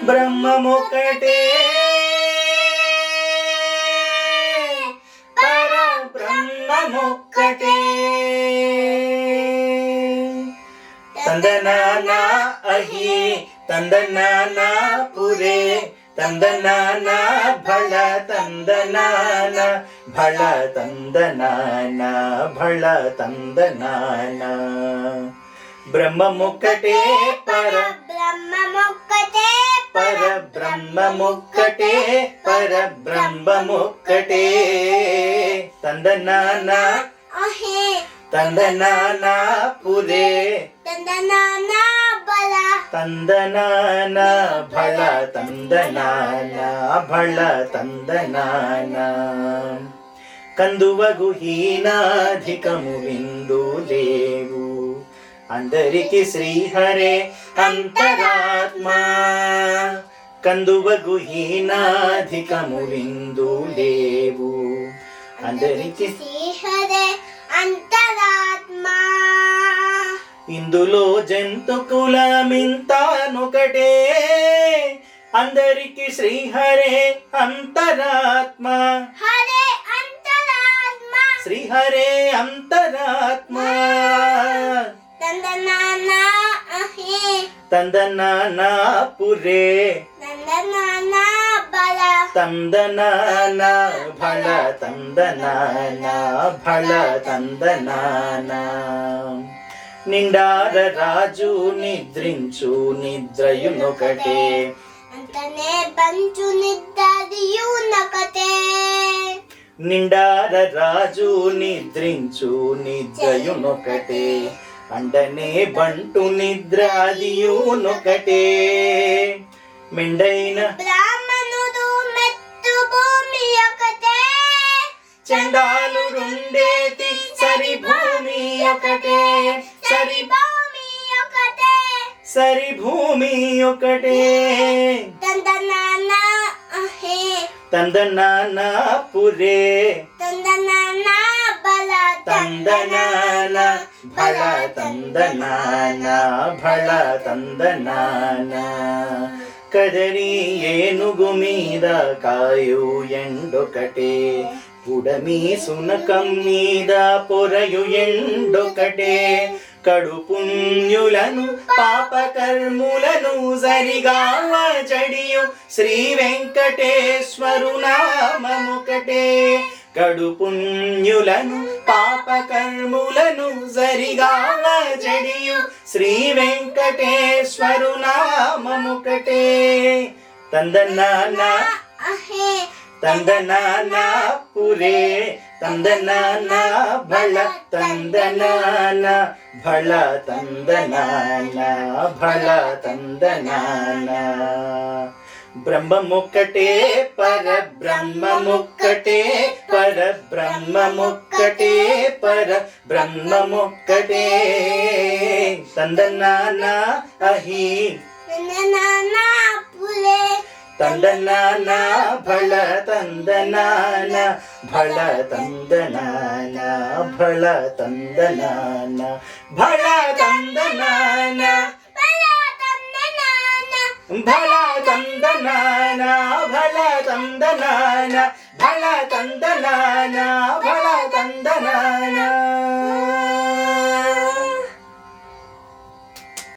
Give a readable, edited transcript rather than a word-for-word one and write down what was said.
బ్రహ్మమొక్కటే పరబ్రహ్మమొక్కటే తందనాన అహి తందనాన పురే తందనాన భళ తందనాన భళ తందనాన భళ తందనాన బ్రహ్మమొక్కటే పరబ్రహ్మమొక్కటే పరబ్రహ్మమొక్కటే పరబ్రహ్మమొక్కటే తందనాన అహి తందనాన పురే తందనాన బల తందనాన భళ తందనాన భళ తందనాన కందువగు హీనాధికము విందు లేవు అందరికి శ్రీహరే అంతరాత్మ కందువగు హీనాధికము విందు లేవు అందరికి శ్రీహరే అంతరాత్మ ఇందులో జంతు కులమింతానొకటే అందరికి శ్రీహరే అంతరాత్మ హరే అంతరాత్మ శ్రీహరే అంతరాత్మ తందనాన అహి తందనాన పురే తందనాన బల తందనాన భళ తందనాన భళ తందనాన నిండార రాజు నిద్రించు నిద్రయునొకటే అంతనే బంచు నిద్రయునొకటే నిండార రాజు నిద్రించు నిద్రయునొకటే అంటనే బంటు నిద్ర అదియునొకటే మెండైన బ్రాహ్మణుడు మెత్తు భూమి ఒకటే చండాలురుండేటి సరి భూమి ఒకటే సరి భూమి ఒకటే సరి భూమి ఒకటే తందనాన అహి తందనాన పురే తందనాన బల తందనాన భళ తందనాన భళ తందనాన కదరి ఏనుగు మీద కాయు ఎండొకటే పుడమి సునకం మీద పొరయు ఎండొకటే కడుపుణ్యులను పాపకర్ములను సరిగావ జడియు శ్రీ వెంకటేశ్వరు నామముకటే కడుపుణ్యులను పాపకర్ములను సరిగావ జడియు శ్రీ వెంకటేశ్వరు నామముకటే తందనాన అహి తందనాన పురే తందనాన భళ తందనాన భళ తందనాన భళ తందనాన బ్రహ్మమొక్కటే పరబ్రహ్మమొక్కటే పరబ్రహ్మమొక్కటే పరబ్రహ్మమొక్కటే తందనాన అహి తందనాన పురే తందనాన భళ తందనాన భళ తందనాన భళ తందనాన భళ తందనాన భళ తందనాన భళ తందనాన భళ తందనాన భళ తందనాన